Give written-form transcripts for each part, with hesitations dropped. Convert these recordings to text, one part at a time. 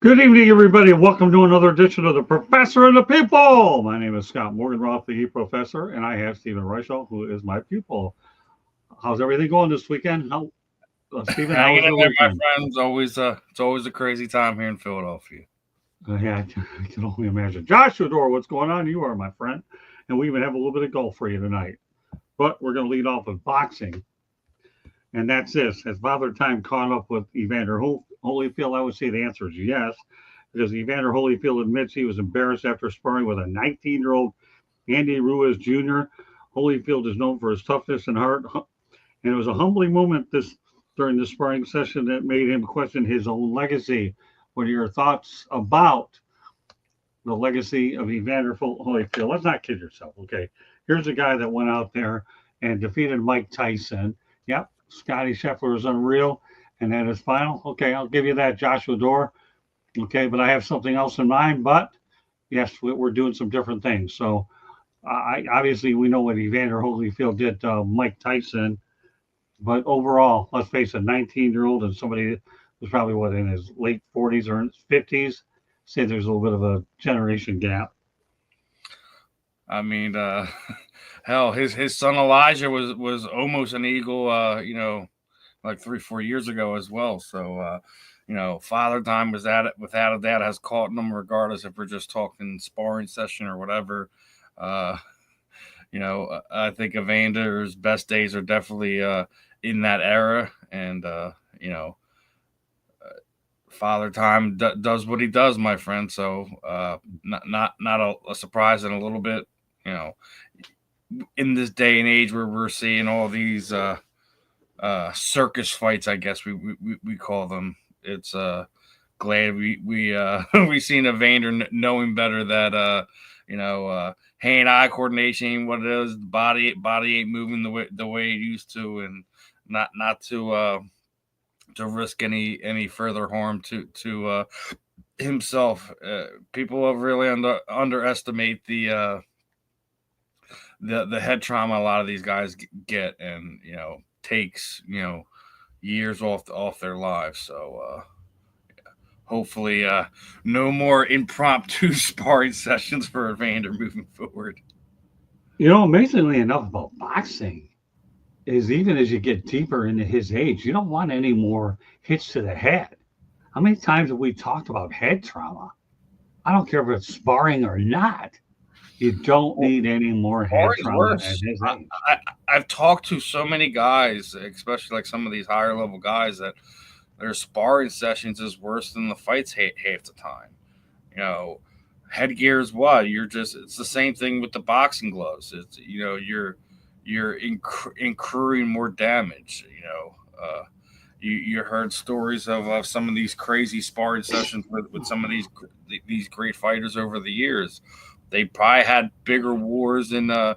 Good evening, everybody, and welcome to another edition of the Professor and the People. My name is Scott Morganroth, the professor, and I have Stephen Reichel, who is my pupil. How's everything going this weekend? Stephen, how Hanging was in your there, my weekend? friend. It's always a crazy time here in Philadelphia. Yeah, I can only imagine. Joshua Dore, what's going on? You are my friend, and we even have a little bit of golf for you tonight. But we're going to lead off with boxing, and that's this. Has Father Time caught up with Evander Holyfield? I would say the answer is yes, because Evander Holyfield admits he was embarrassed after sparring with a 19-year-old Andy Ruiz Jr. Holyfield is known for his toughness and heart, and it was a humbling moment this during the sparring session that made him question his own legacy. What are your thoughts about the legacy of Evander Holyfield? Let's not kid yourself, okay? Here's a guy that went out there and defeated Mike Tyson. Yep, Scotty Scheffler is unreal, and that is final. Okay, I'll give you that, Joshua Dore. Okay, but I have something else in mind. But yes, we're doing some different things. So obviously we know what Evander Holyfield did to Mike Tyson, but overall, let's face it, 19-year-old and somebody who's probably what in his late 40s or 50s, say there's a little bit of a generation gap. I mean, hell, his son Elijah was almost an eagle. Like 3-4 years ago as well. So, Father Time was at it without a doubt has caught him, regardless if we're just talking sparring session or whatever. Uh, I think Evander's best days are definitely in that era, and Father Time does what he does, my friend. So not a surprise and a little bit, you know, in this day and age where we're seeing all these circus fights, I guess we call them. It's glad we we seen Evander knowing better that hand eye coordination ain't what it is. The body ain't moving the way it used to, and not to risk any further harm to himself. People have really underestimate the head trauma a lot of these guys get, and takes years off their lives. So hopefully, no more impromptu sparring sessions for Evander moving forward. Amazingly enough about boxing is even as you get deeper into his age, you don't want any more hits to the head. How many times have we talked about head trauma? I don't care if it's sparring or not. You don't Well, need any more head sparring's trauma at worse. his age. I've talked to so many guys, especially like some of these higher level guys, that their sparring sessions is worse than the fights half the time. You know, headgear is what you're just. It's the same thing with the boxing gloves. It's you're incurring more damage. You heard stories of some of these crazy sparring sessions with some of these great fighters over the years. They probably had bigger wars in the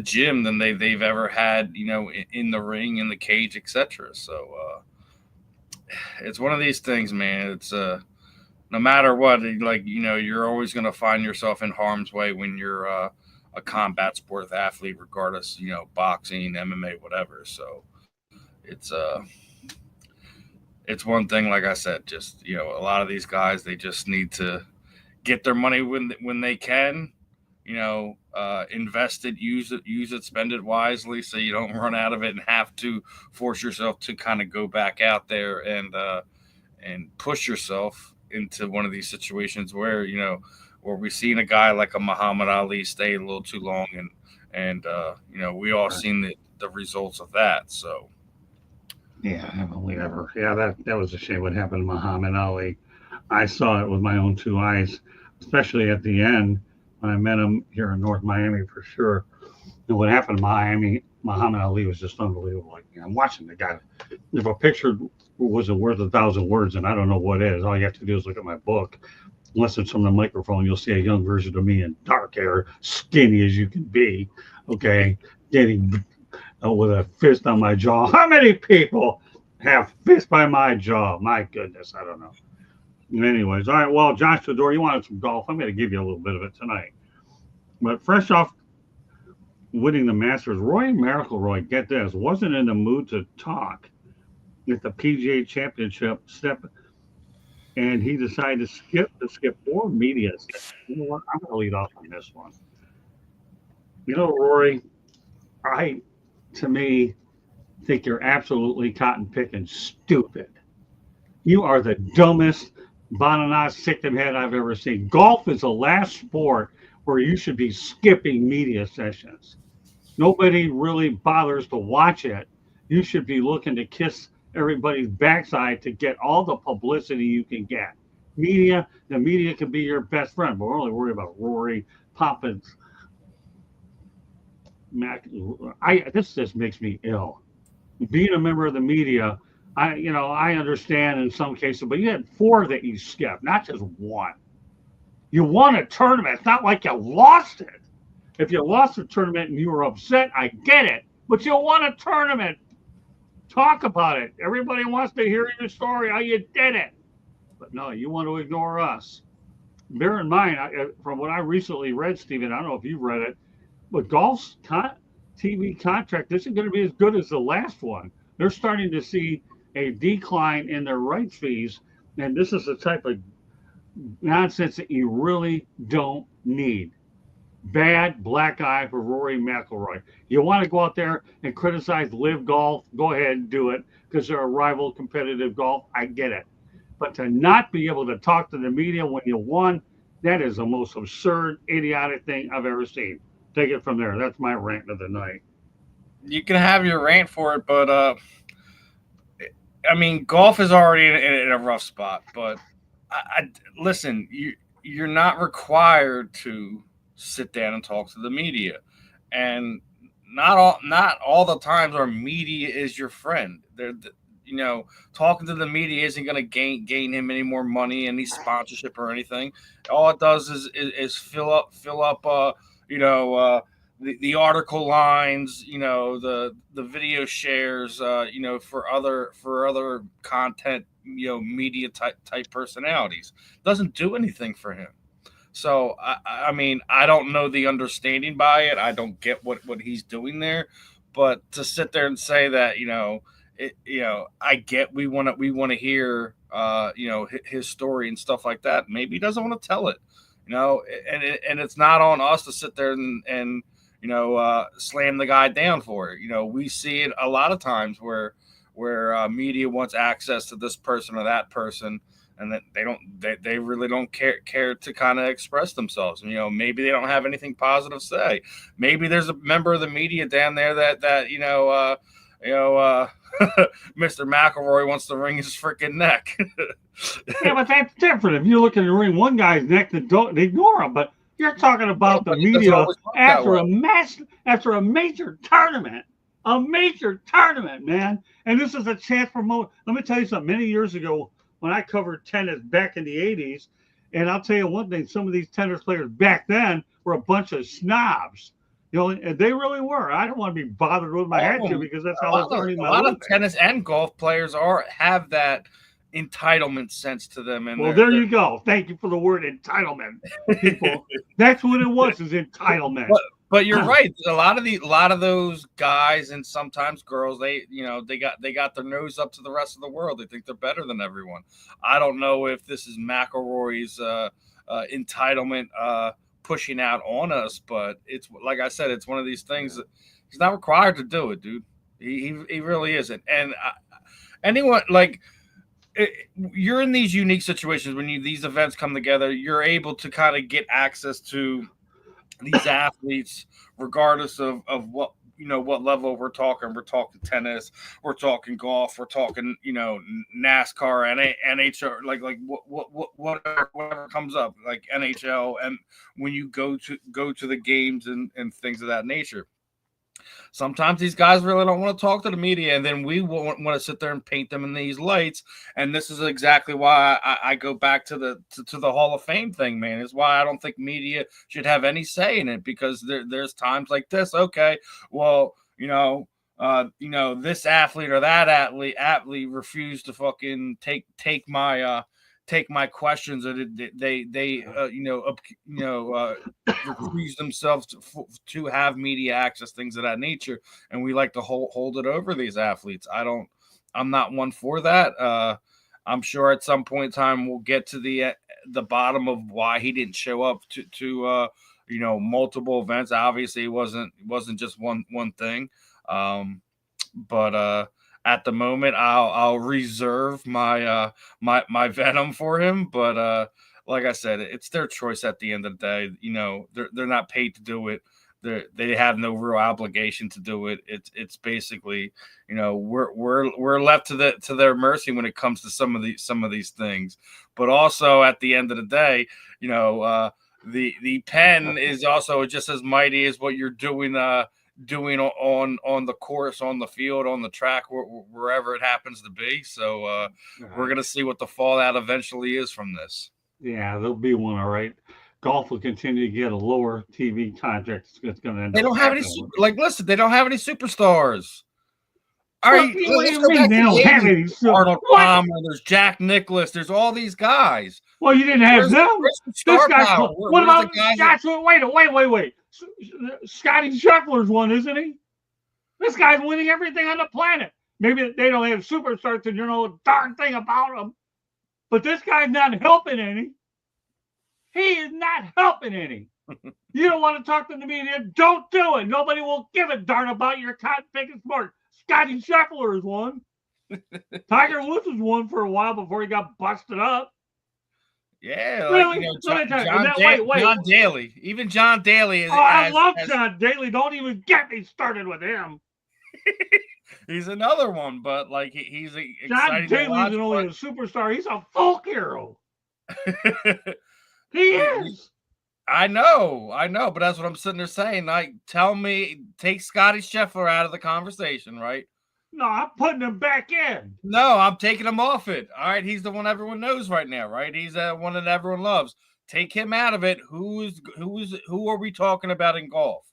gym than they've ever had, in the ring, in the cage, etc. So it's one of these things, man. It's no matter what, like you're always gonna find yourself in harm's way when you're a combat sport athlete, regardless, boxing, MMA, whatever. So it's it's one thing, like I said, just a lot of these guys, they just need to get their money when they can. Invest it, use it, spend it wisely, so you don't run out of it and have to force yourself to kind of go back out there and push yourself into one of these situations where we've seen a guy like a Muhammad Ali stay a little too long, and we all Right. seen the results of that. So Yeah, I've only ever. Yeah, that was a shame what happened to Muhammad Ali. I saw it with my own two eyes, especially at the end when I met him here in North Miami for sure. And what happened to Miami, Muhammad Ali was just unbelievable. Like, I'm watching the guy. If a picture wasn't worth 1,000 words, and I don't know what is, all you have to do is look at my book. Unless it's from the microphone, you'll see a young version of me in dark hair, skinny as you can be. Okay, getting with a fist on my jaw. How many people have fist by my jaw? My goodness, I don't know. Anyways, all right. Well, Josh Fedor, you wanted some golf. I'm going to give you a little bit of it tonight. But fresh off winning the Masters, Roy McIlroy, get this, wasn't in the mood to talk at the PGA Championship step and he decided to skip 4 media sessions. You know what? I'm going to lead off on this one. You know, Rory, I, to me, think you're absolutely cotton picking stupid. You are the dumbest banana victim head I've ever seen. Golf is the last sport where you should be skipping media sessions. Nobody really bothers to watch it. You should be looking to kiss everybody's backside to get all the publicity you can get. The media can be your best friend, but we're only worried about Rory, Poppins, Mac. This just makes me ill. Being a member of the media, I understand in some cases, but you had 4 that you skipped, not just one. You won a tournament. It's not like you lost it. If you lost a tournament and you were upset, I get it. But you won a tournament. Talk about it. Everybody wants to hear your story, how you did it. But no, you want to ignore us. Bear in mind, from what I recently read, Stephen, I don't know if you've read it, but golf's TV contract isn't going to be as good as the last one. They're starting to see a decline in their rights fees, and this is the type of nonsense that you really don't need. Bad black eye for Rory McIlroy. You want to go out there and criticize Live Golf? Go ahead and do it because they're a rival competitive golf. I get it. But to not be able to talk to the media when you won, that is the most absurd, idiotic thing I've ever seen. Take it from there. That's my rant of the night. You can have your rant for it, but I mean, golf is already in a rough spot. But listen, you're not required to sit down and talk to the media, and not all the times our media is your friend. Talking to the media isn't going to gain him any more money, any sponsorship or anything. All it does is fill up the article lines, the video shares, for other content, media type personalities. Doesn't do anything for him. So I mean, I don't know the understanding by it. I don't get what he's doing there, but to sit there and say that, I get we want to hear his story and stuff like that. Maybe he doesn't want to tell it, and it's not on us to sit there and slam the guy down for it. We see it a lot of times where media wants access to this person or that person, and that they really don't care to kind of express themselves. Maybe they don't have anything positive to say. Maybe there's a member of the media down there that Mr. McIlroy wants to wring his freaking neck. Yeah, but that's different. If you look at the ring, one guy's neck, don't ignore him. But you're talking about the media after a major tournament. A major tournament, man. And this is a chance for Let me tell you something. Many years ago, when I covered tennis back in the 80s, and I'll tell you one thing, some of these tennis players back then were a bunch of snobs. And they really were. I don't want to be bothered with my hat to because that's how they're earning my living. A lot of tennis and golf players have that entitlement sense to them. And well, there you go. Thank you for the word entitlement, people. That's what it was, is entitlement. But you're right. A lot of those guys and sometimes girls, they got their nose up to the rest of the world. They think they're better than everyone. I don't know if this is McIlroy's entitlement pushing out on us, but it's like I said, it's one of these things that he's not required to do it, dude. He really isn't. And anyone you're in these unique situations when these events come together. You're able to kind of get access to these athletes, regardless of what what level we're talking. We're talking tennis, we're talking golf, we're talking NASCAR, NHL, like whatever comes up, like NHL, and when you go to the games and things of that nature. Sometimes these guys really don't want to talk to the media, and then we want to sit there and paint them in these lights. And this is exactly why I go back to the Hall of Fame thing, man. Is why I don't think media should have any say in it, because there's times like this. Okay, well, this athlete or that athlete refused to fucking take my questions, or they refuse themselves to have media access, things of that nature, and we like to hold it over these athletes. I'm not one for that. I'm sure at some point in time we'll get to the bottom of why he didn't show up to multiple events. Obviously, it wasn't just one thing. But at the moment, I'll reserve my my venom for him. But like I said, it's their choice at the end of the day. They're not paid to do it. They have no real obligation to do it. It's basically, we're left to their mercy when it comes to some of these things. But also at the end of the day, the pen is also just as mighty as what you're doing on the course, on the field, on the track, wherever it happens to be. So we're gonna see what the fallout eventually is from this. Yeah, there'll be one, all right. Golf will continue to get a lower TV contract. It's going to end They up don't have any listen. They don't have any superstars. All right, let's go back they don't have any Arnold Palmer. There's Jack Nicklaus. There's all these guys. Well, you didn't have them. This guy. What about Joshua? Wait. Scotty Scheffler's one, isn't he? This guy's winning everything on the planet. Maybe they don't have superstars and you know a darn thing about them. But this guy's not helping any. He is not helping any. You don't want to talk to the media? Don't do it. Nobody will give a darn about your cotton picking sport. Scotty Scheffler is one. Tiger Woods was one for a while before he got busted up. Yeah, really? John Daly. Even John Daly is. I love John Daly. Don't even get me started with him. He's another one, but like he's John Daly's only a superstar. He's a folk hero. He is. I know, but that's what I'm sitting there saying. Like, take Scotty Scheffler out of the conversation, right? No, I'm putting him back in. No, I'm taking him off it. All right, he's the one everyone knows right now, right? He's one that everyone loves. Take him out of it. Who are we talking about in golf?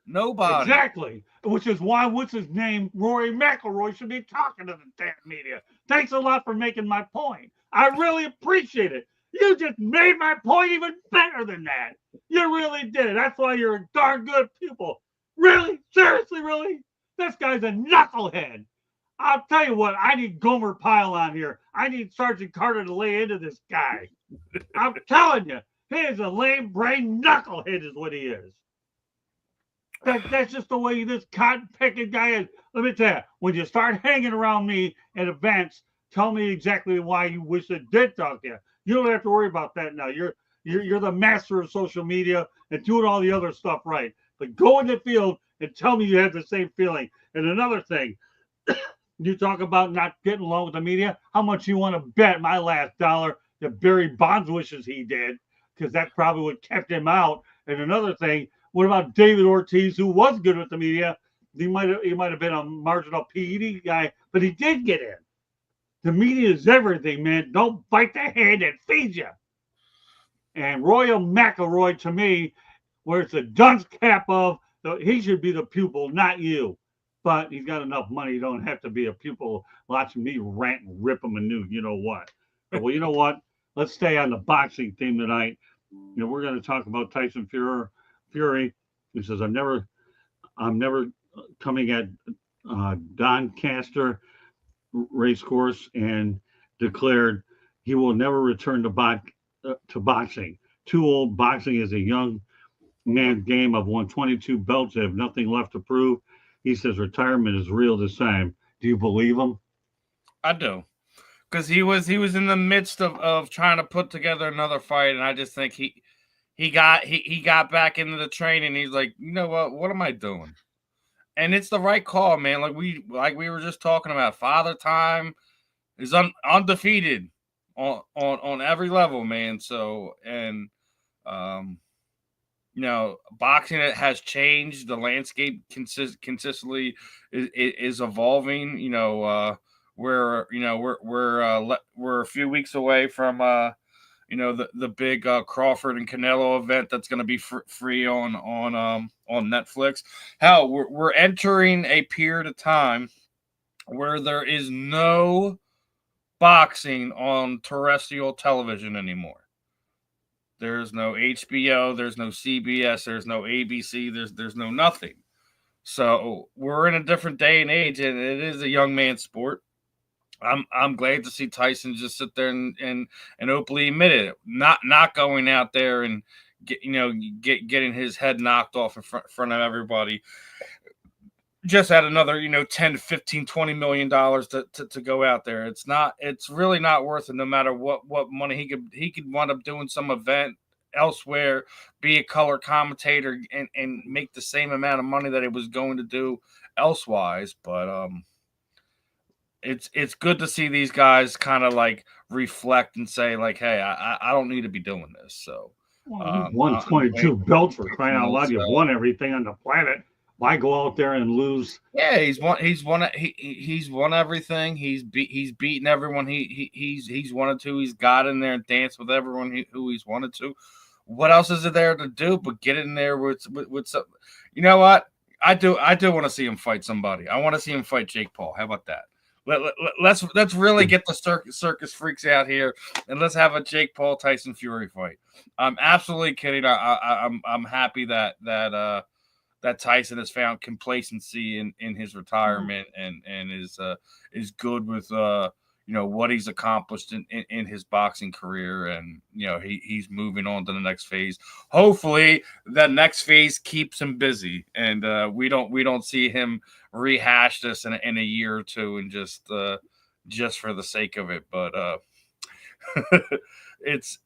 Nobody. Exactly. Which is why what's his name? Rory McIllroy should be talking to the damn media. Thanks a lot for making my point. I really appreciate it. You just made my point even better than that. You really did. That's why you're a darn good pupil. Really? Seriously, really? This guy's a knucklehead. I'll tell you what, I need Gomer Pyle on here. I need Sergeant Carter to lay into this guy. I'm telling you, he is a lame brain knucklehead is what he is. That's just the way this cotton-picking guy is. Let me tell you, when you start hanging around me at events, tell me exactly why you wish it did talk to you. You don't have to worry about that now. You're the master of social media and doing all the other stuff right. But go in the field and tell me you have the same feeling. And another thing, you talk about not getting along with the media. How much you want to bet my last dollar that Barry Bonds wishes he did? Because that probably would have kept him out. And another thing, what about David Ortiz, who was good with the media? He might have been a marginal PED guy, but he did get in. The media is everything, man. Don't bite the hand that feeds you. And Royal McIlroy, to me, where it's a dunce cap of, he should be the pupil, not you. But he's got enough money. You don't have to be a pupil watching me rant and rip him a new, you know what. But, well, you know what? Let's stay on the boxing theme tonight. We're going to talk about Tyson Fury. He says, I'm never coming at Doncaster racecourse, and declared he will never return to boxing. Too old. Boxing is a young man's game. I've won 22 belts. I have nothing left to prove. He says retirement is real this time. Do you believe him? I do, because he was in the midst of trying to put together another fight, and I just think he got back into the training. He's like, you know what am I doing? And it's the right call, man. Like we were just talking about, Father Time is undefeated on every level, man. So, and boxing has changed. The landscape consistently is evolving. We're a few weeks away from the big Crawford and Canelo event that's going to be free on Netflix. Hell, we're entering a period of time where there is no boxing on terrestrial television anymore. There's no HBO, there's no CBS, there's no ABC, there's no nothing. So we're in a different day and age, and it is a young man's sport. I'm glad to see Tyson just sit there and openly admit it, not going out there and getting his head knocked off in front of everybody. Just had another 10 to 15 20 million dollars to go out there. It's really not worth it, no matter what money he could wind up doing some event elsewhere, be a color commentator, and make the same amount of money that it was going to do elsewise. But it's good to see these guys kind of like reflect and say, like, hey, I don't need to be doing this. So Well, you've won 22 belts, for crying out loud. You've won everything on the planet. Why go out there and lose? Yeah, he's won everything. He's beaten everyone he's wanted to. He's got in there and danced with everyone who he's wanted to. What else is there to do but get in there with some? You know what? I do want to see him fight somebody. I want to see him fight Jake Paul. How about that? Let's really get the circus freaks out here, and let's have a Jake Paul Tyson Fury fight. I'm absolutely kidding. I'm happy that Tyson has found complacency in his retirement and is good with what he's accomplished in his boxing career, and he's moving on to the next phase. Hopefully that next phase keeps him busy, and we don't see him rehash this in a year or two and just for the sake of it. But it's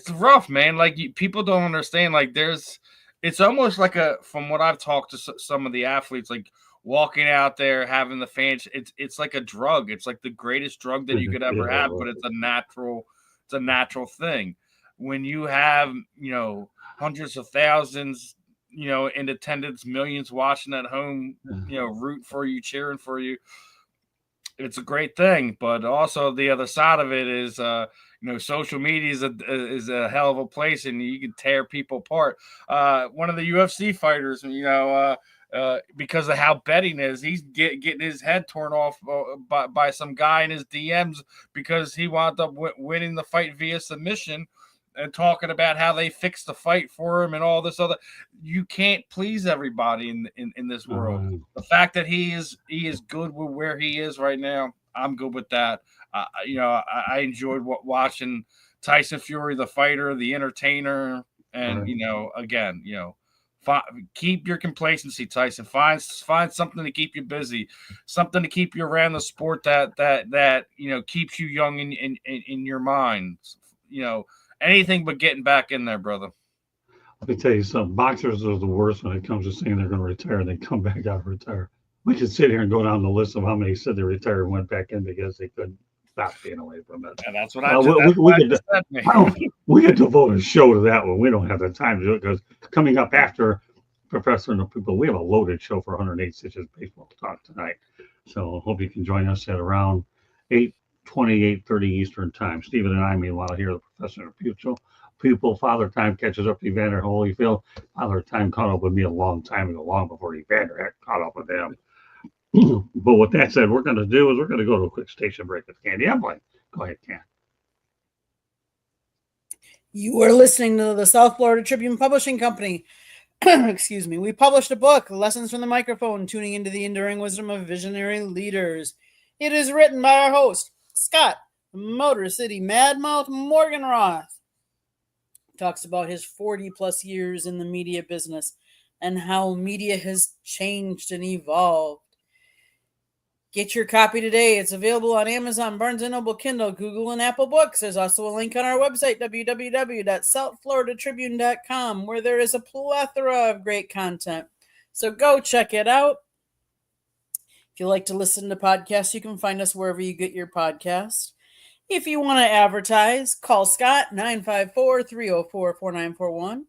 rough, man. Like, people don't understand. Like, it's almost like from what I've talked to some of the athletes, like walking out there, having the fans, it's like a drug. It's like the greatest drug that you could ever have, but it's a natural thing. When you have, hundreds of thousands, in attendance, millions watching at home, root for you, cheering for you, it's a great thing. But also the other side of it is, social media is a hell of a place, and you can tear people apart. One of the UFC fighters, because of how betting is, he's getting his head torn off by some guy in his DMs because he wound up winning the fight via submission, and talking about how they fixed the fight for him and all this other. You can't please everybody in this world. The fact that he is good with where he is right now, I'm good with that. I enjoyed watching Tyson Fury, the fighter, the entertainer, and again, keep your complacency, Tyson. Find something to keep you busy, something to keep you around the sport that keeps you young in your mind. Anything but getting back in there, brother. Let me tell you something. Boxers are the worst when it comes to saying they're going to retire and they come back out and retire. We could sit here and go down the list of how many said they retired and went back in because they couldn't stop being away from it. And that's what I we could devote a show to that one. We don't have the time to do it because coming up after Professor and the people, we have a loaded show for 108 Stitches Baseball Talk tonight. So I hope you can join us at around 8:20, 8:30 Eastern Time. Stephen and I, meanwhile, here, the Professor and the Pupil. Father Time catches up to Evander Holyfield. Father Time caught up with me a long time ago, long before Evander had caught up with him. But with that said, we're going to go to a quick station break with Candy Embley. Go ahead, Can. You are listening to the South Florida Tribune Publishing Company. Excuse me. We published a book, Lessons from the Microphone, Tuning into the Enduring Wisdom of Visionary Leaders. It is written by our host, Scott, Motor City Madmouth Morganroth. Talks about his 40-plus years in the media business and how media has changed and evolved. Get your copy today. It's available on Amazon, Barnes & Noble, Kindle, Google, and Apple Books. There's also a link on our website, www.southfloridatribune.com, where there is a plethora of great content. So go check it out. If you like to listen to podcasts, you can find us wherever you get your podcasts. If you want to advertise, call Scott, 954-304-4941.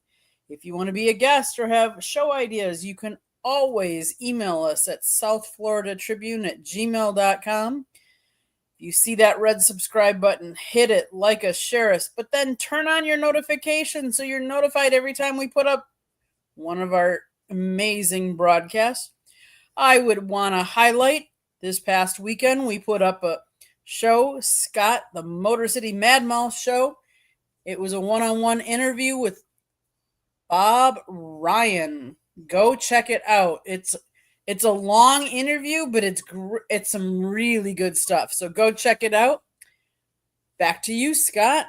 If you want to be a guest or have show ideas, you can always email us at southfloridatribune@gmail.com. If you see that red subscribe button, hit it, like us, share us, but then turn on your notifications so you're notified every time we put up one of our amazing broadcasts. I would want to highlight this past weekend, we put up a show, Scott, the Motor City Madmouth Show. It was a one-on-one interview with Bob Ryan. Go check it out. It's It's a long interview, but it's some really good stuff. So go check it out. Back to you, Scott.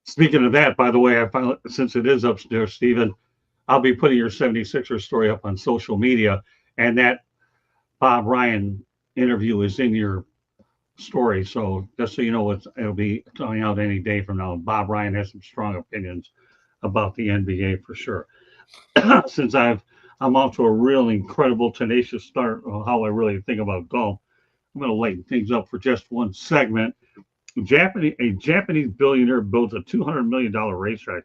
Speaking of that, by the way, I finally, since it is upstairs, Stephen, I'll be putting your 76er story up on social media, and that Bob Ryan interview is in your story. So just so you know, it'll be coming out any day from now. Bob Ryan has some strong opinions about the NBA for sure. Since I'm off to a real incredible, tenacious start on how I really think about golf, I'm going to lighten things up for just one segment. A Japanese billionaire builds a $200 million racetrack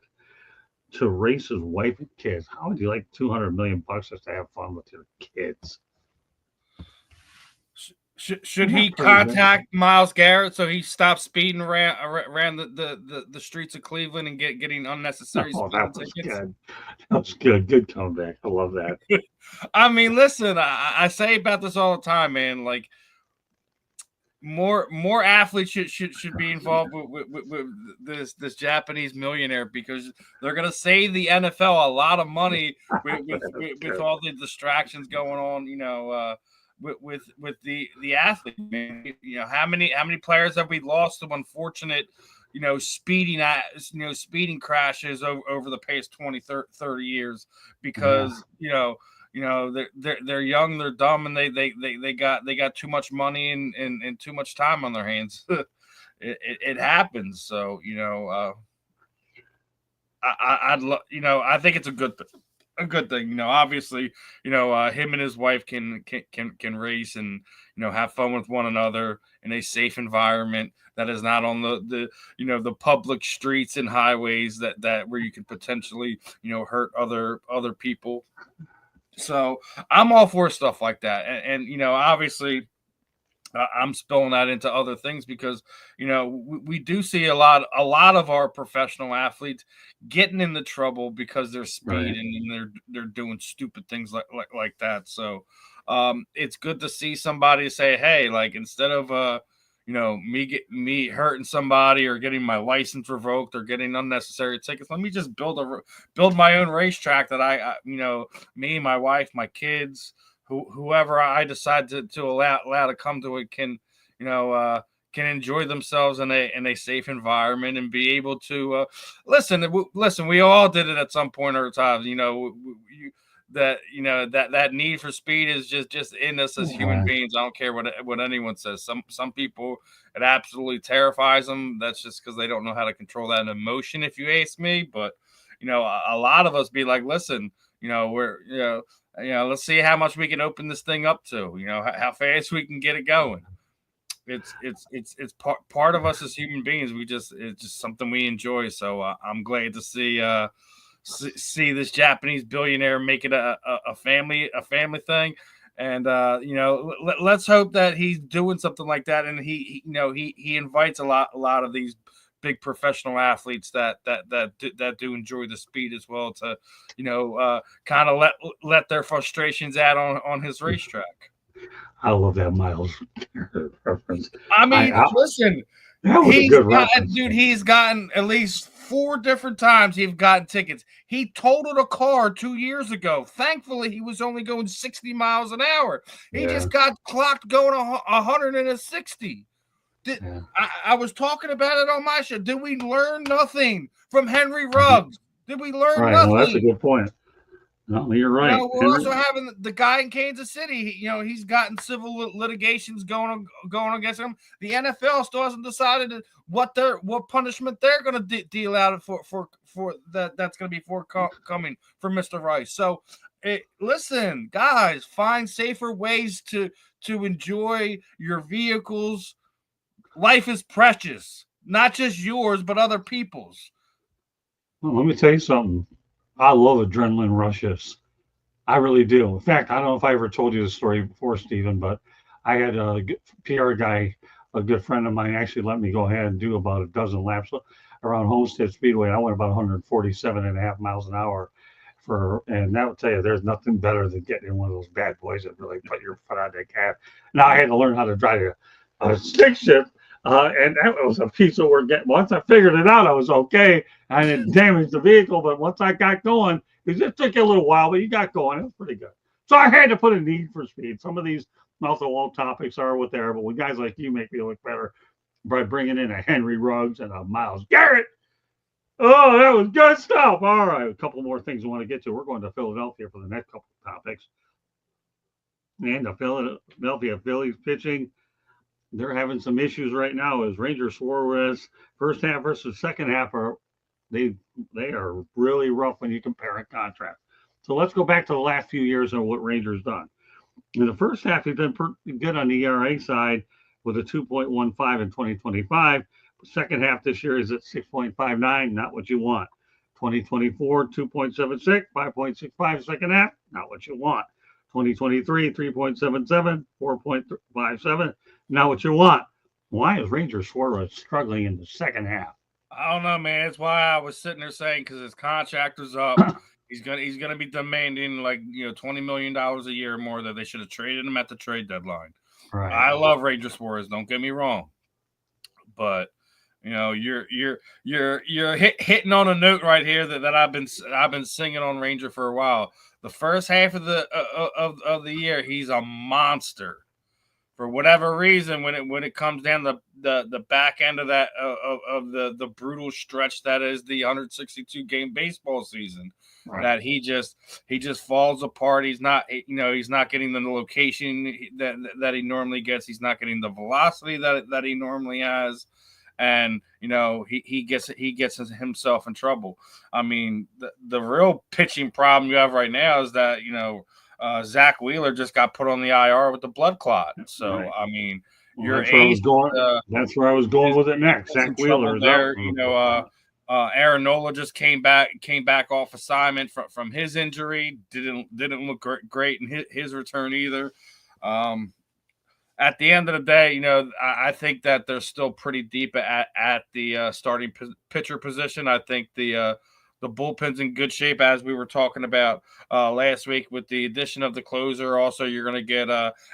to race his wife and kids. How would you like $200 million just to have fun with your kids? Should he contact Myles Garrett so he stops speeding around the streets of Cleveland and getting unnecessary that was tickets? Good. That was good. Good comeback. I love that. I mean, listen, I say about this all the time, man. Like, more athletes should be involved with this Japanese millionaire, because they're gonna save the NFL a lot of money with all the distractions going on, you know, with the athlete, man. You know, how many players have we lost to unfortunate, you know, speeding crashes over the past 20, 30 years because, you know, they're young, they're dumb, and they got too much money and too much time on their hands. it happens. So, you know, I think it's a good thing. You know, obviously, you know, him and his wife can race and, you know, have fun with one another in a safe environment that is not on the you know, the public streets and highways that where you could potentially, you know, hurt other people. So I'm all for stuff like that. And you know, obviously I'm spilling that into other things because, you know, we do see a lot of our professional athletes getting into trouble because they're speeding and they're doing stupid things like that. So it's good to see somebody say, hey, like, instead of you know, me hurting somebody or getting my license revoked or getting unnecessary tickets, let me just build my own racetrack that I you know, me, my wife, my kids, whoever I decide to allow to come to it can, you know, can enjoy themselves in a safe environment and be able to listen. We all did it at some point or time. You know, that need for speed is just in us as human beings. I don't care what anyone says. Some people, it absolutely terrifies them. That's just because they don't know how to control that emotion, if you ask me. But, you know, a lot of us be like, listen, you know, let's see how much we can open this thing up to, you know, how fast we can get it going. It's part of us as human beings. It's just something we enjoy. So I'm glad to see this Japanese billionaire make it a family thing. And you know, let's hope that he's doing something like that, and he you know, he invites a lot of these big professional athletes that do enjoy the speed as well to, you know, kind of let their frustrations out on his racetrack. I love that Miles reference. I mean, listen, that was a good reference. Dude, he's gotten at least 4 different times he's gotten tickets. He totaled a car 2 years ago. Thankfully, he was only going 60 miles an hour. He just got clocked going 160. I was talking about it on my show. Did we learn nothing from Henry Ruggs? Did we learn nothing? Well, that's a good point. No, you're right. You know, we're also having the guy in Kansas City. You know, he's gotten civil litigations going against him. The NFL still hasn't decided what punishment they're going to deal out for that. That's going to be forthcoming for Mr. Rice. So, listen, guys, find safer ways to enjoy your vehicles. Life is precious, not just yours, but other people's. Well, let me tell you something. I love adrenaline rushes. I really do. In fact, I don't know if I ever told you the story before, Stephen, but I had a PR guy, a good friend of mine, actually let me go ahead and do about a dozen laps around Homestead Speedway. I went about 147.5 miles an hour and that will tell you, there's nothing better than getting in one of those bad boys that really put your foot on the gas. Now I had to learn how to drive a stick shift. And that was a piece of work. Once I figured it out, I was okay. I didn't damage the vehicle, but once I got going, it just took you a little while, but you got going. It was pretty good. So I had to put a need for speed. Some of these off-the-wall topics are what they are, but when guys like you make me look better by bringing in a Henry Ruggs and a Myles Garrett. Oh, that was good stuff. All right, a couple more things we want to get to. We're going to Philadelphia for the next couple of topics. And the Philadelphia Phillies pitching, they're having some issues right now as Ranger Suarez first half versus second half are they are really rough when you compare and contrast. So let's go back to the last few years and what Ranger's done. In the first half, he's done pretty good on the ERA side with a 2.15 in 2025. Second half this year is at 6.59, not what you want. 2024, 2.76, 5.65 second half, not what you want. 2023, 3.77, 4.57, not what you want. Why is Ranger Suarez struggling in the second half? I don't know, man. That's why I was sitting there saying because his contract is up. He's gonna be demanding like $20 million a year more that they should have traded him at the trade deadline. Right. I love Ranger Suarez. Don't get me wrong, but you're hitting on a note right here that I've been singing on Ranger for a while. The first half of the year, he's a monster. For whatever reason, when it comes down the back end of that of the brutal stretch that is the 162 game baseball season, right, that he just falls apart. He's not getting the location that he normally gets. He's not getting the velocity that he normally has, and he gets himself in trouble. I mean, the real pitching problem you have right now is that Zach Wheeler just got put on the IR with the blood clot. So, right. I mean, that's where I was going with it next. Zach Wheeler there. Aaron Nola just came back off assignment from his injury. Didn't look great in his return either. At the end of the day, I think that they're still pretty deep at the starting pitcher position. I think the bullpen's in good shape, as we were talking about last week with the addition of the closer. Also, you're going to get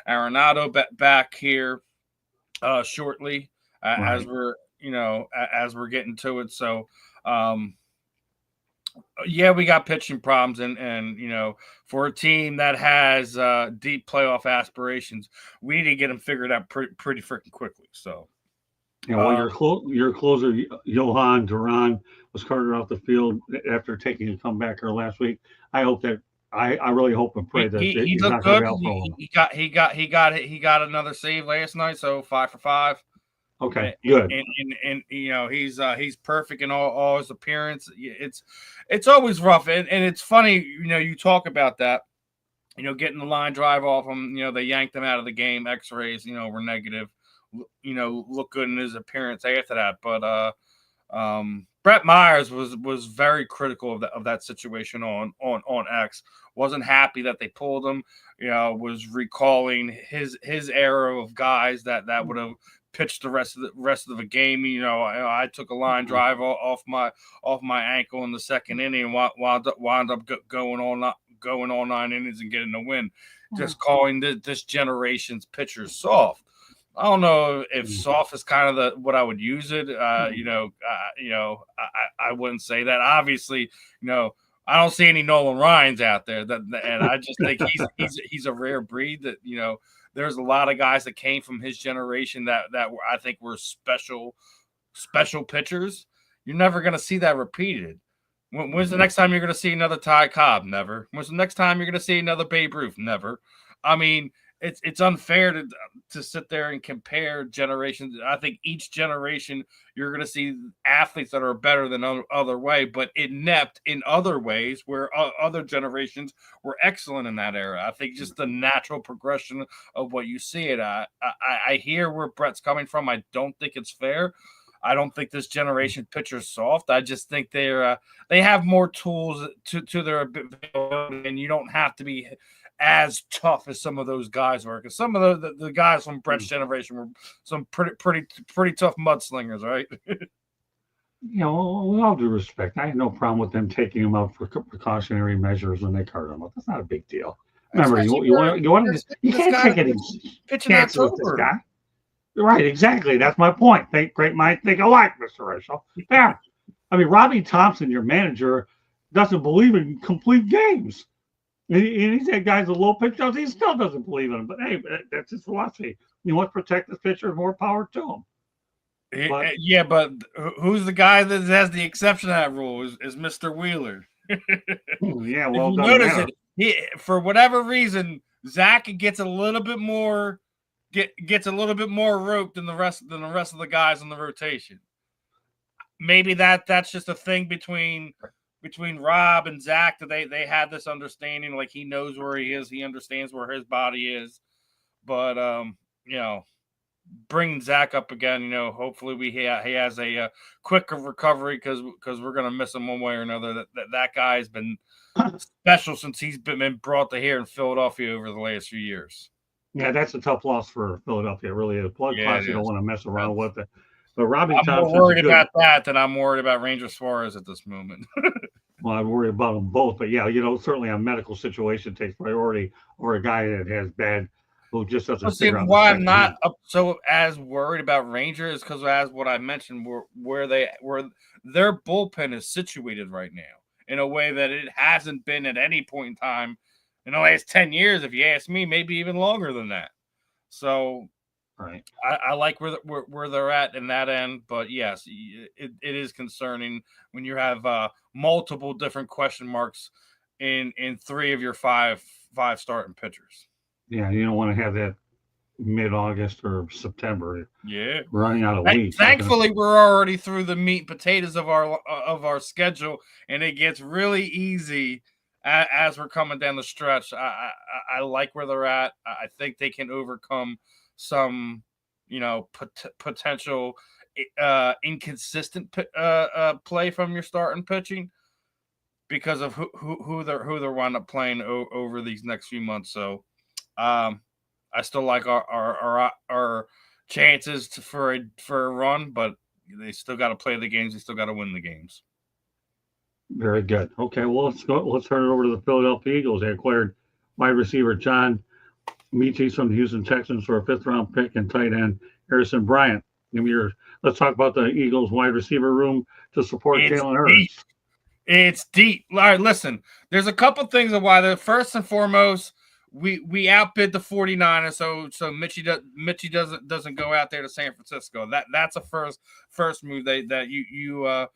Arenado back here shortly right, as we're getting to it. So, we got pitching problems, and for a team that has deep playoff aspirations, we need to get them figured out pretty freaking quickly. So. Your closer, Johan Duran, was carted off the field after taking a comebacker last week. I hope that I really hope and pray that he's not going to be out for long. He got another save last night, so 5 for 5. Okay, good. And he's perfect in all his appearance. It's always rough, and it's funny. You talk about that. Getting the line drive off him. They yanked him out of the game. X-rays, were negative. Look good in his appearance after that. But Brett Myers was very critical of that situation on X. Wasn't happy that they pulled him. Was recalling his era of guys that would have pitched the rest of the game. I took a line drive off my ankle in the second inning and wound up going all 9 innings and getting a win. Just calling this generation's pitchers soft. I don't know if soft is kind of what I would use it. I wouldn't say that. Obviously, I don't see any Nolan Ryans out there, and I just think he's a rare breed. That there's a lot of guys that came from his generation that I think were special pitchers. You're never going to see that repeated. When's the next time you're going to see another Ty Cobb? Never. When's the next time you're going to see another Babe Ruth? Never. I mean, it's unfair to sit there and compare generations. I think each generation you're going to see athletes that are better than other way, but inept in other ways where other generations were excellent in that era. I think just the natural progression of what you see it. I hear where Brett's coming from. I don't think it's fair. I don't think this generation pitcher's soft. I just think they have more tools to their ability, and you don't have to be as tough as some of those guys were, because some of the guys from Brett's generation were some pretty tough mudslingers, right? With all due respect, I had no problem with them taking him out for precautionary measures when they carted him out. That's not a big deal. Remember, you can't take any chances with this guy. Right, exactly. That's my point. Great minds think alike, Mr. Rachel. Yeah. I mean, Robbie Thompson, your manager, doesn't believe in complete games. And he said guys with low pitch counts, he still doesn't believe in him. But hey, that's his philosophy. He wants to protect his pitcher, more power to him. But, yeah, but who's the guy that has the exception to that rule is Mr. Wheeler. Yeah, If well, you doesn't notice matter. it, for whatever reason, Zach gets a little bit more gets a little bit more rope than the rest of the guys in the rotation. Maybe that's just a thing between Rob and Zach, that they had this understanding, like he knows where he is, he understands where his body is. But bringing Zach up again, hopefully he has a quicker recovery, because we're gonna miss him one way or another. That guy's been special since he's been brought to here in Philadelphia over the last few years. Yeah, that's a tough loss for Philadelphia. Really, a blood clot you don't want to mess around with it. But Robbie I'm Thompson's more worried good. about that than I'm worried about Ranger Suarez at this moment. Well, I worry about them both. But yeah, certainly a medical situation takes priority over a guy that has bad, who just doesn't figure out. Why I'm not so as worried about Ranger is because, as what I mentioned, where their bullpen is situated right now in a way that it hasn't been at any point in time in the last 10 years, if you ask me, maybe even longer than that. So right. I like where they're at in that end, but yes, it is concerning when you have multiple different question marks in 3 of your five starting pitchers. Yeah, you don't want to have that mid-August or September. Yeah, running out of weeks. Thankfully, we're already through the meat and potatoes of our schedule, and it gets really easy as we're coming down the stretch. I like where they're at. I think they can overcome some, potential inconsistent play from your starting pitching because of who they're wind up playing over these next few months. So, I still like our chances for a run, but they still got to play the games. They still got to win the games. Very good. Okay, well, let's go. Let's turn it over to the Philadelphia Eagles. They acquired wide receiver John Meechie from the Houston Texans for a 5th-round pick, and tight end Harrison Bryant. Let's talk about the Eagles wide receiver room to support Jalen Hurts. It's deep. All right, listen. There's a couple things of why. First and foremost, we outbid the 49ers, so Mitchie doesn't go out there to San Francisco. That's a first move that you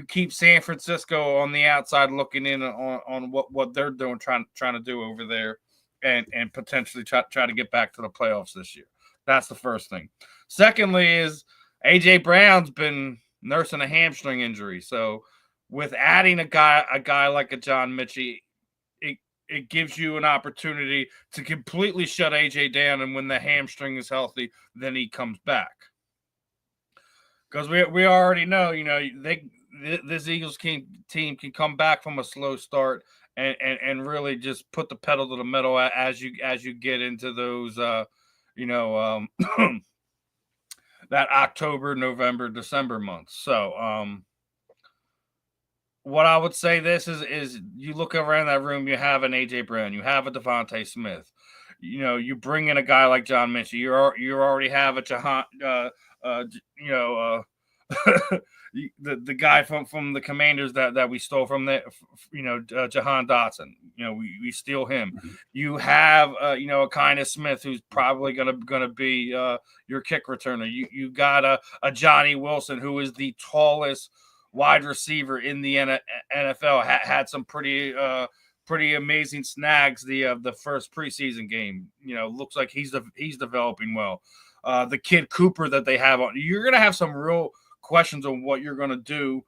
keep San Francisco on the outside looking in on what they're doing, trying to do over there, and potentially try to get back to the playoffs this year. That's the first thing. Secondly is AJ Brown's been nursing a hamstring injury, so with adding a guy like a John Mitchie, it gives you an opportunity to completely shut AJ down, and when the hamstring is healthy, then he comes back. Because we already know, this Eagles team can come back from a slow start and really just put the pedal to the metal as you get into those that October, November, December months. So what I would say is you look around that room, you have an AJ Brown, you have a Devontae Smith, you bring in a guy like John Mitchell, you already have a Jahan, the guy from the Commanders that we stole from there, Jahan Dotson, we steal him. You have a Kindness Smith who's probably gonna be your kick returner. You got a Johnny Wilson who is the tallest wide receiver in the NFL, had some pretty amazing snags the first preseason game. Looks like he's developing well. The kid Cooper that they have on, you're going to have some real questions on what you're going to do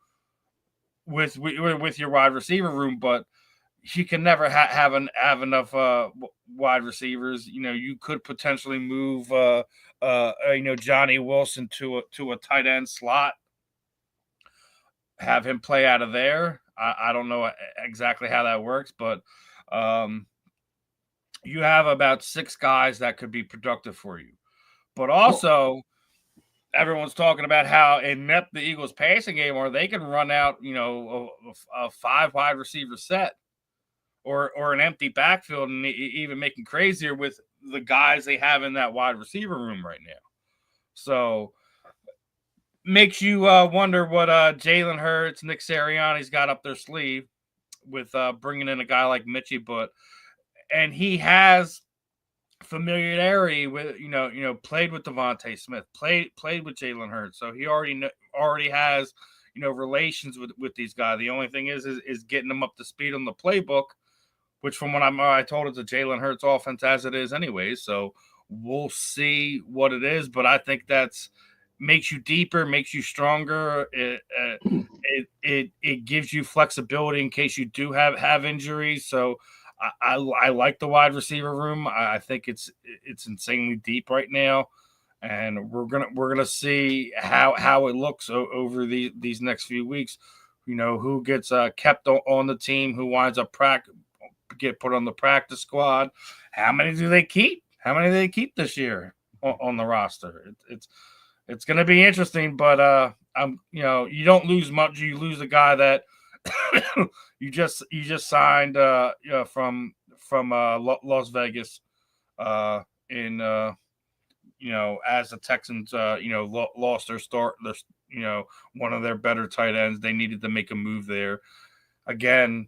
with your wide receiver room, but you can never have enough wide receivers. You could potentially move Johnny Wilson to a tight end slot, have him play out of there. I don't know exactly how that works, but you have about 6 guys that could be productive for you. But also, everyone's talking about how inept the Eagles passing game are. They can run out, a 5 wide receiver set or an empty backfield, and even making crazier with the guys they have in that wide receiver room right now. So makes you wonder what Jalen Hurts, Nick Sirianni's got up their sleeve. bringing in a guy like Mitchie, and he has familiarity with played with Devontae Smith, played with Jalen Hurts, so he already has relations with these guys. The only thing is getting them up to speed on the playbook, which from what I told it's a Jalen Hurts offense as it is anyways. So we'll see what it is, but I think that's makes you deeper, makes you stronger. It gives you flexibility in case you do have injuries. So I like the wide receiver room. I think it's insanely deep right now, and we're gonna see how it looks over these next few weeks. Who gets kept on the team, who winds up get put on the practice squad. How many do they keep? How many do they keep this year on the roster? It's going to be interesting, but you don't lose much. You lose a guy that you just signed from Las Vegas as the Texans lost their start, one of their better tight ends. They needed to make a move there again.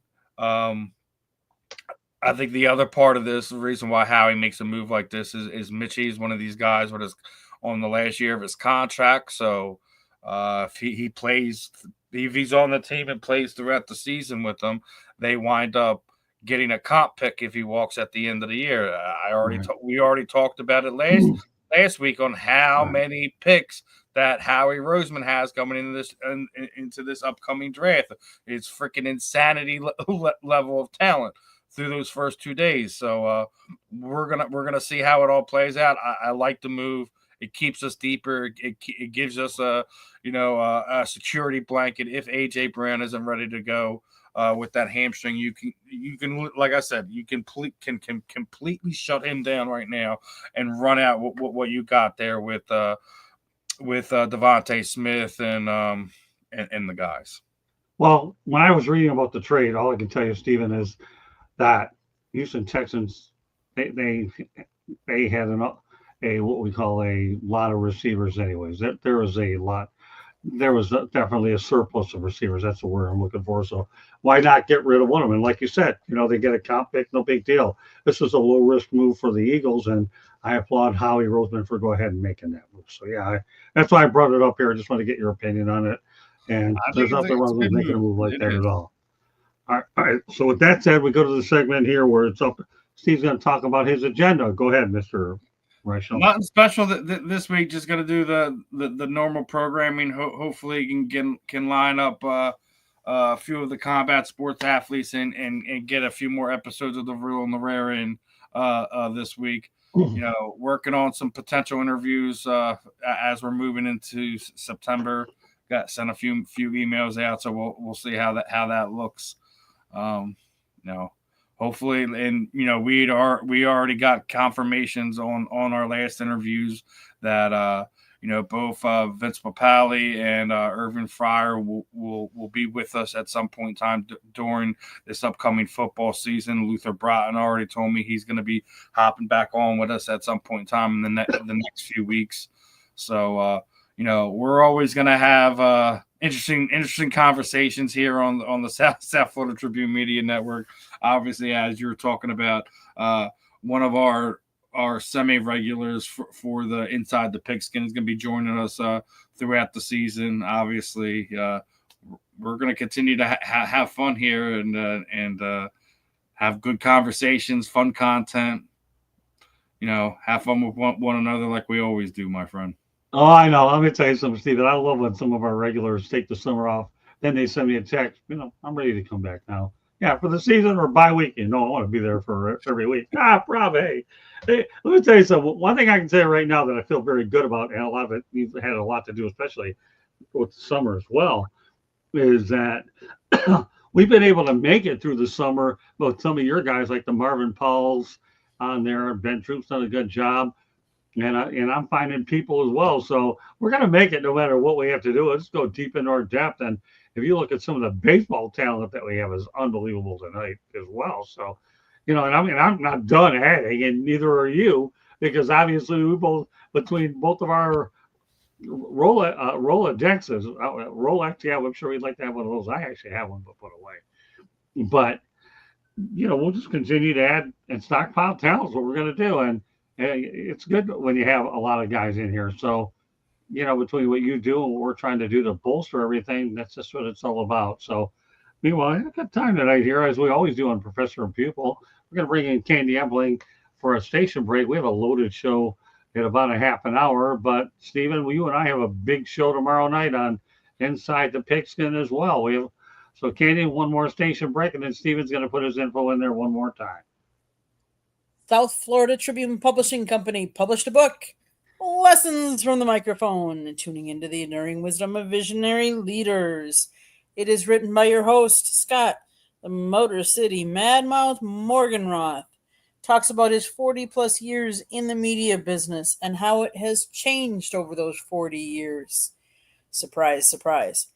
I think the other part of this, the reason why Howie makes a move like this is Mitchie is one of these guys what is on the last year of his contract. So if he plays, if he's on the team and plays throughout the season with them, they wind up getting a comp pick if he walks at the end of the year. We already talked about it last week on how many picks that Howie Roseman has coming into this upcoming draft. It's freaking insanity level of talent through those first 2 days. So we're gonna see how it all plays out. I like the move. It keeps us deeper. It gives us a security blanket if AJ Brown isn't ready to go with that hamstring. You can like I said, you can completely shut him down right now and run out what you got there with Devontae Smith and the guys. Well, when I was reading about the trade, all I can tell you, Stephen, is that Houston Texans they had what we call a lot of receivers anyways. There was a lot. There was definitely a surplus of receivers. That's the word I'm looking for. So why not get rid of one of them? And like you said, they get a comp pick, no big deal. This is a low risk move for the Eagles, and I applaud Howie Roseman for go ahead and making that move. So yeah, that's why I brought it up here. I just want to get your opinion on it. And there's nothing wrong with making a move like that at all. All right. So with that said, we go to the segment here where it's up. Steve's going to talk about his agenda. Go ahead, Mr. Reichel. Nothing special this week. Just going to do the normal programming. Hopefully, you can line up a few of the combat sports athletes and get a few more episodes of the Real and the Rare in this week. Working on some potential interviews as we're moving into September. Got sent a few emails out, so we'll see how that looks. Hopefully, and we already got confirmations on our last interviews that both Vince Papali and Irvin Fryer will be with us at some point in time during this upcoming football season. Luther Broughton already told me he's going to be hopping back on with us at some point in time in the next few weeks. So we're always going to have interesting conversations here on the South Florida Tribune Media Network. Obviously, as you were talking about, one of our semi-regulars for the Inside the Pigskin is going to be joining us throughout the season. Obviously, we're going to continue to have fun here and have good conversations, fun content. Have fun with one another like we always do, my friend. Oh, I know. Let me tell you something, Stephen. I love when some of our regulars take the summer off. Then they send me a text. I'm ready to come back now. Yeah, for the season or bi-weekend. No, I want to be there for every week. Probably. Hey, let me tell you something. One thing I can say right now that I feel very good about, and a lot of it had a lot to do, especially with the summer as well, is that we've been able to make it through the summer with some of your guys like the Marvin Pauls on there. Ben Troop's done a good job. And I'm finding people as well. So we're going to make it no matter what we have to do. Let's go deep into our depth. And if you look at some of the baseball talent that we have is unbelievable tonight as well. So, I'm not done adding, and neither are you, because obviously we both, between both of our Rolodexes, Rolex, yeah, I'm sure we'd like to have one of those. I actually have one, but put away. But we'll just continue to add and stockpile talent. Is what we're going to do, and it's good when you have a lot of guys in here. So between what you do and what we're trying to do to bolster everything, that's just what it's all about. So, meanwhile, I've got time tonight here, as we always do on Professor and Pupil. We're going to bring in Candy Embling for a station break. We have a loaded show in about a half an hour. But, Stephen, you and I have a big show tomorrow night on Inside the Pigskin as well. So, Candy, one more station break, and then Stephen's going to put his info in there one more time. South Florida Tribune Publishing Company published a book, Lessons from the Microphone, tuning into the enduring wisdom of visionary leaders. It is written by your host, Scott, the Motor City Madmouth Morganroth. Talks about his 40-plus years in the media business and how it has changed over those 40 years. Surprise, surprise.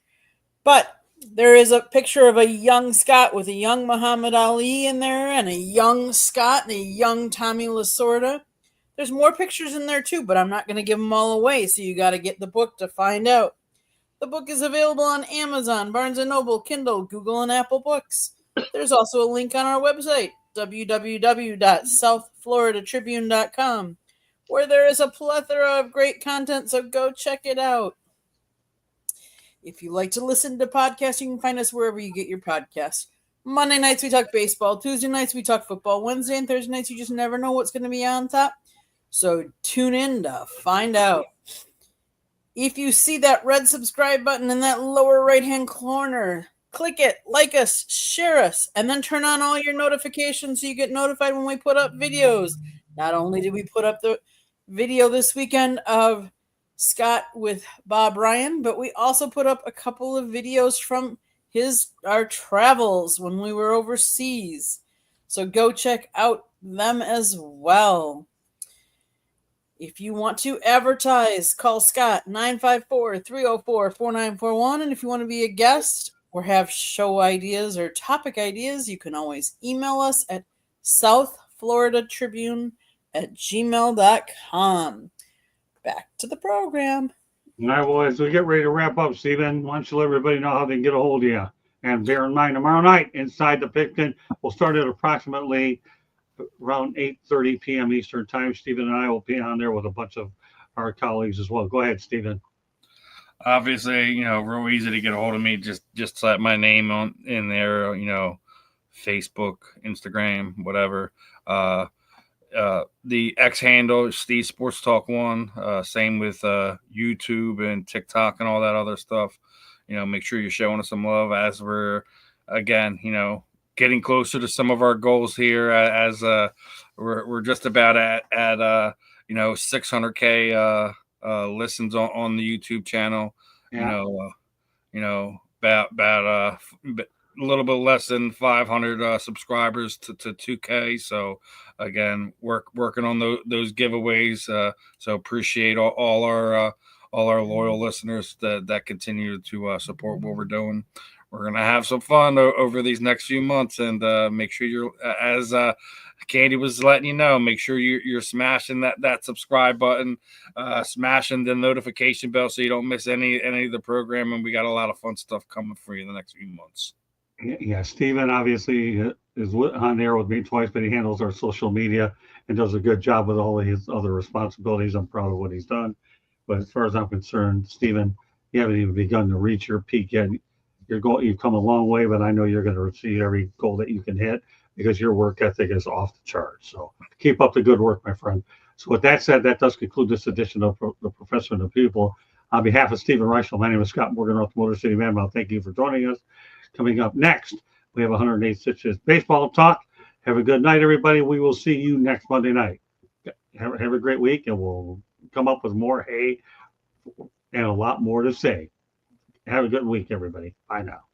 But there is a picture of a young Scott with a young Muhammad Ali in there and a young Scott and a young Tommy Lasorda. There's more pictures in there too, but I'm not going to give them all away, so you got to get the book to find out. The book is available on Amazon, Barnes & Noble, Kindle, Google, and Apple Books. There's also a link on our website, www.southfloridatribune.com, where there is a plethora of great content, so go check it out. If you like to listen to podcasts, you can find us wherever you get your podcasts. Monday nights, we talk baseball. Tuesday nights, we talk football. Wednesday and Thursday nights, you just never know what's going to be on top. So tune in to find out. If you see that red subscribe button in that lower right-hand corner, click it, like us, share us, and then turn on all your notifications so you get notified when we put up videos. Not only did we put up the video this weekend of Scott with Bob Ryan, but we also put up a couple of videos from our travels when we were overseas. So go check out them as well. If you want to advertise, call Scott 954-304-4941. And if you want to be a guest or have show ideas or topic ideas, you can always email us at southfloridatribune@gmail.com. Back to the program. All right, well, as we get ready to wrap up, Stephen, why don't you let everybody know how they can get a hold of you? And bear in mind, tomorrow night, Inside the Pigskin, we'll start at approximately around 8:30 p.m. Eastern Time. Stephen and I will be on there with a bunch of our colleagues as well. Go ahead, Stephen. Obviously, real easy to get a hold of me. Just type my name in there, Facebook, Instagram, whatever. The X handle, Steve Sports Talk 1. Same with YouTube and TikTok and all that other stuff. Make sure you're showing us some love as we're, again, getting closer to some of our goals here as we're just about at 600K listens on the YouTube channel. Yeah. About a little bit less than 500 subscribers to 2K. So again, working on those giveaways. So appreciate all our loyal listeners that continue to support what we're doing. We're going to have some fun over these next few months, and make sure you're, as Candy was letting you know, make sure you're smashing that subscribe button, smashing the notification bell so you don't miss any of the programming. We got a lot of fun stuff coming for you in the next few months. Yeah, Stephen obviously is on there with me twice, but he handles our social media and does a good job with all of his other responsibilities. I'm proud of what he's done. But as far as I'm concerned, Stephen, you haven't even begun to reach your peak yet. You've come a long way, but I know you're going to achieve every goal that you can hit because your work ethic is off the charts. So keep up the good work, my friend. So with that said, that does conclude this edition of the Professor and the Pupil. On behalf of Stephen Reichel, my name is Scott Morganroth, Motor City Madmouth. Thank you for joining us. Coming up next, we have 108 Stitches Baseball Talk. Have a good night, everybody. We will see you next Monday night. Have a great week, and we'll come up with more hay and a lot more to say. Have a good week, everybody. Bye now.